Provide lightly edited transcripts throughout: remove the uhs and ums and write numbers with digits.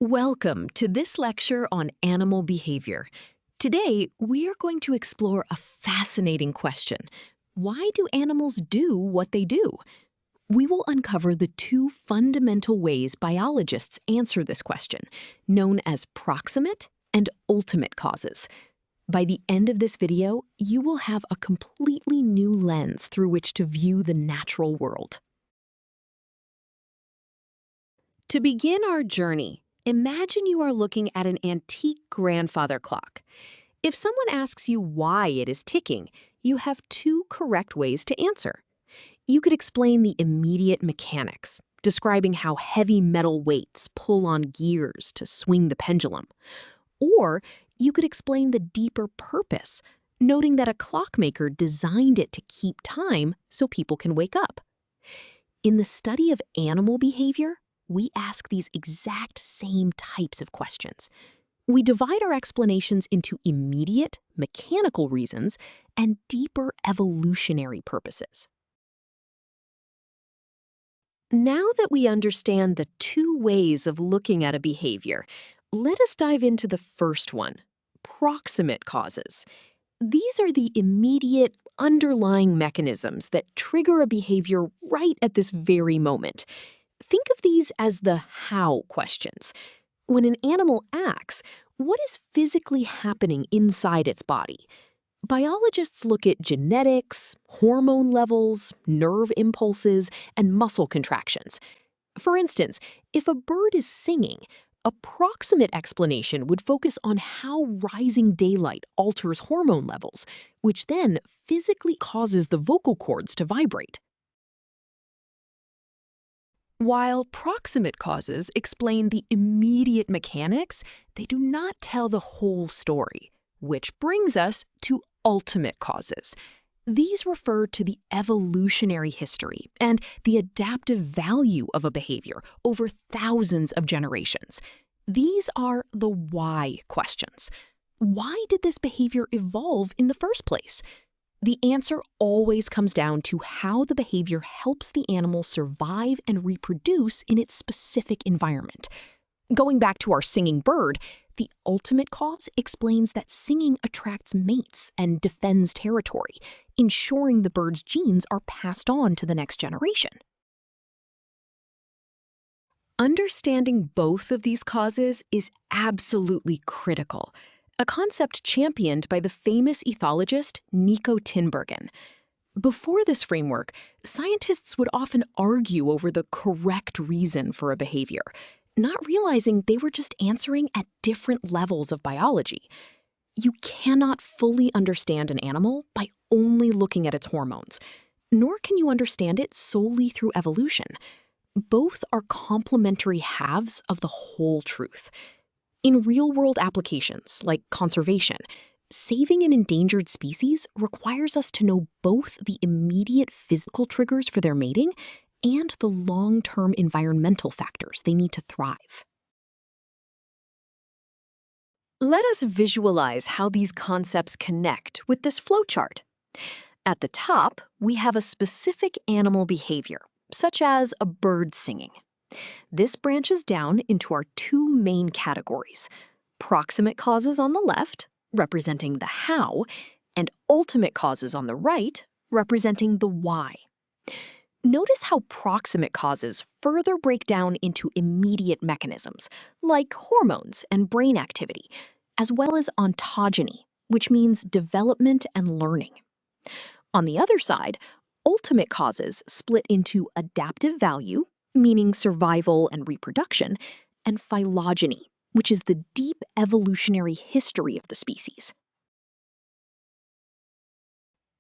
Welcome to this lecture on animal behavior. Today, we are going to explore a fascinating question. Why do animals do what they do? We will uncover the two fundamental ways biologists answer this question, known as proximate and ultimate causes. By the end of this video, you will have a completely new lens through which to view the natural world. To begin our journey, imagine you are looking at an antique grandfather clock. If someone asks you why it is ticking, you have two correct ways to answer. You could explain the immediate mechanics, describing how heavy metal weights pull on gears to swing the pendulum. Or you could explain the deeper purpose, noting that a clockmaker designed it to keep time so people can wake up. In the study of animal behavior, we ask these exact same types of questions. We divide our explanations into immediate, mechanical reasons and deeper evolutionary purposes. Now that we understand the two ways of looking at a behavior, let us dive into the first one, proximate causes. These are the immediate, underlying mechanisms that trigger a behavior right at this very moment. Think of these as the how questions. When an animal acts, what is physically happening inside its body? Biologists look at genetics, hormone levels, nerve impulses, and muscle contractions. For instance, if a bird is singing, a proximate explanation would focus on how rising daylight alters hormone levels, which then physically causes the vocal cords to vibrate. While proximate causes explain the immediate mechanics, they do not tell the whole story, which brings us to ultimate causes. These refer to the evolutionary history and the adaptive value of a behavior over thousands of generations. These are the why questions. Why did this behavior evolve in the first place? The answer always comes down to how the behavior helps the animal survive and reproduce in its specific environment. Going back to our singing bird, the ultimate cause explains that singing attracts mates and defends territory, ensuring the bird's genes are passed on to the next generation. Understanding both of these causes is absolutely critical, a concept championed by the famous ethologist Nico Tinbergen. Before this framework, scientists would often argue over the correct reason for a behavior, not realizing they were just answering at different levels of biology. You cannot fully understand an animal by only looking at its hormones, nor can you understand it solely through evolution. Both are complementary halves of the whole truth. In real-world applications, like conservation, saving an endangered species requires us to know both the immediate physical triggers for their mating and the long-term environmental factors they need to thrive. Let us visualize how these concepts connect with this flowchart. At the top, we have a specific animal behavior, such as a bird singing. This branches down into our two main categories: proximate causes on the left, representing the how, and ultimate causes on the right, representing the why. Notice how proximate causes further break down into immediate mechanisms, like hormones and brain activity, as well as ontogeny, which means development and learning. On the other side, ultimate causes split into adaptive value, meaning survival and reproduction, and phylogeny, which is the deep evolutionary history of the species.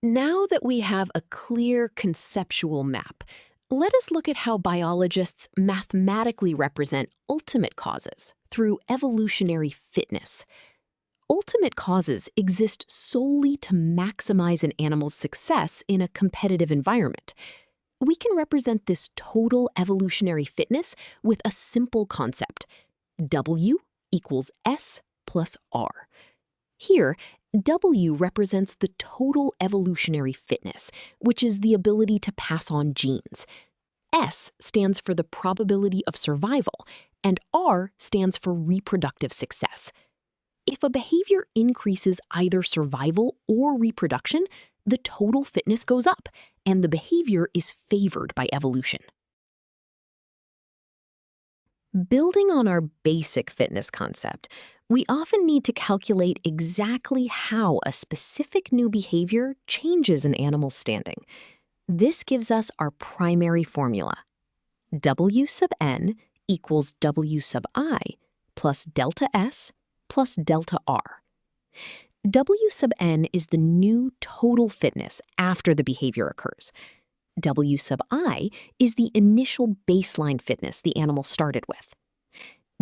Now that we have a clear conceptual map, let us look at how biologists mathematically represent ultimate causes through evolutionary fitness. Ultimate causes exist solely to maximize an animal's success in a competitive environment. We can represent this total evolutionary fitness with a simple concept: W equals S plus R. Here, W represents the total evolutionary fitness, which is the ability to pass on genes. S stands for the probability of survival, and R stands for reproductive success. If a behavior increases either survival or reproduction, the total fitness goes up, and the behavior is favored by evolution. Building on our basic fitness concept, we often need to calculate exactly how a specific new behavior changes an animal's standing. This gives us our primary formula. W sub n equals W sub I plus delta S plus delta R. W sub n is the new total fitness after the behavior occurs. W sub I is the initial baseline fitness the animal started with.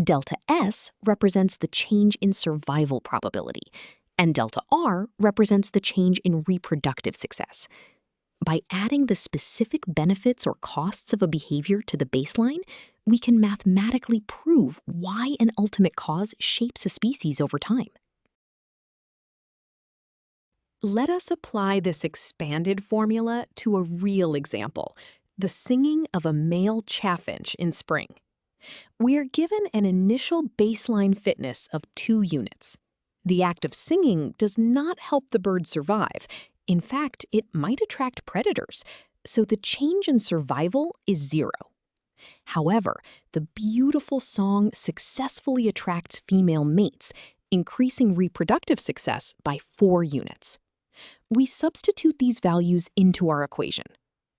Delta S represents the change in survival probability, and delta R represents the change in reproductive success. By adding the specific benefits or costs of a behavior to the baseline, we can mathematically prove why an ultimate cause shapes a species over time. Let us apply this expanded formula to a real example, the singing of a male chaffinch in spring. We are given an initial baseline fitness of 2 units. The act of singing does not help the bird survive. In fact, it might attract predators, so the change in survival is 0. However, the beautiful song successfully attracts female mates, increasing reproductive success by 4 units. We substitute these values into our equation.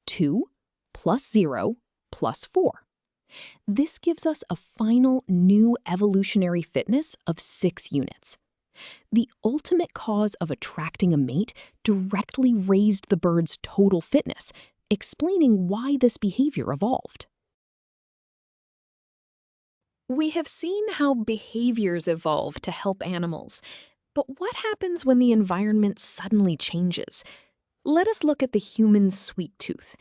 2 plus 0 plus 4. This gives us a final new evolutionary fitness of 6 units. The ultimate cause of attracting a mate directly raised the bird's total fitness, explaining why this behavior evolved. We have seen how behaviors evolve to help animals, but what happens when the environment suddenly changes? Let us look at the human sweet tooth.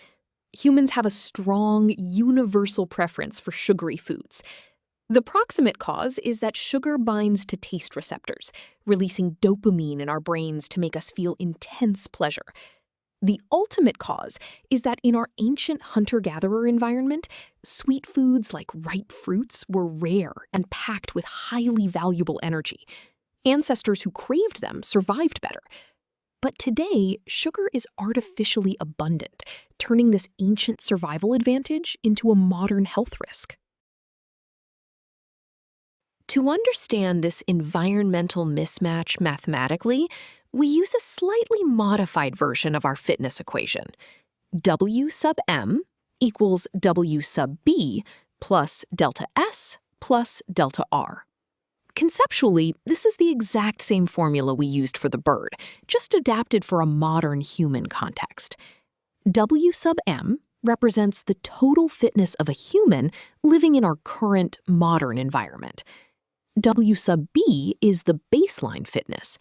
Humans have a strong, universal preference for sugary foods. The proximate cause is that sugar binds to taste receptors, releasing dopamine in our brains to make us feel intense pleasure. The ultimate cause is that in our ancient hunter-gatherer environment, sweet foods like ripe fruits were rare and packed with highly valuable energy. Ancestors who craved them survived better. But today, sugar is artificially abundant, turning this ancient survival advantage into a modern health risk. To understand this environmental mismatch mathematically, we use a slightly modified version of our fitness equation. W sub m equals W sub b plus delta S plus delta R. Conceptually, this is the exact same formula we used for the bird, just adapted for a modern human context. W sub m represents the total fitness of a human living in our current modern environment. W sub b is the baseline fitness.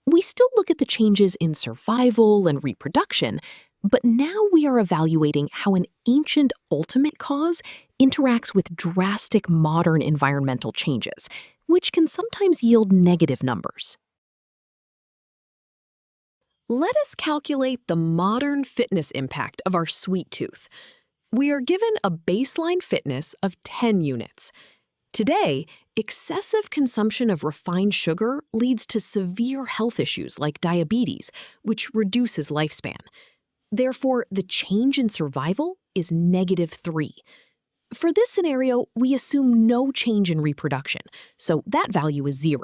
We still look at the changes in survival and reproduction, but now we are evaluating how an ancient ultimate cause interacts with drastic modern environmental changes, which can sometimes yield negative numbers. Let us calculate the modern fitness impact of our sweet tooth. We are given a baseline fitness of 10 units. Today, excessive consumption of refined sugar leads to severe health issues like diabetes, which reduces lifespan. Therefore, the change in survival is -3. For this scenario, we assume no change in reproduction, so that value is 0.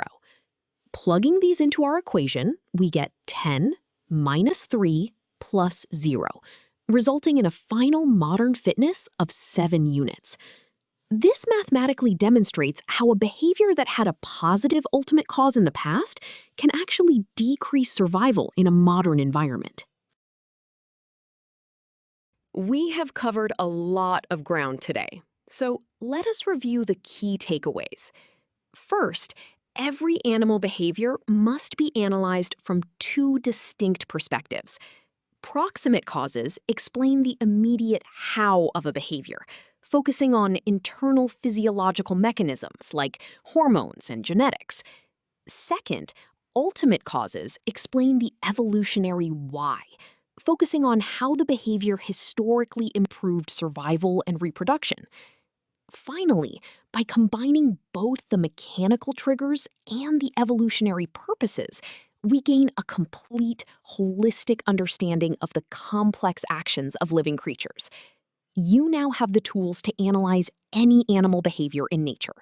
Plugging these into our equation, we get 10 minus 3 plus 0, resulting in a final modern fitness of 7 units. This mathematically demonstrates how a behavior that had a positive ultimate cause in the past can actually decrease survival in a modern environment. We have covered a lot of ground today, so let us review the key takeaways. First, every animal behavior must be analyzed from 2 distinct perspectives. Proximate causes explain the immediate how of a behavior, focusing on internal physiological mechanisms like hormones and genetics. Second, ultimate causes explain the evolutionary why, focusing on how the behavior historically improved survival and reproduction. Finally, by combining both the mechanical triggers and the evolutionary purposes, we gain a complete, holistic understanding of the complex actions of living creatures. You now have the tools to analyze any animal behavior in nature.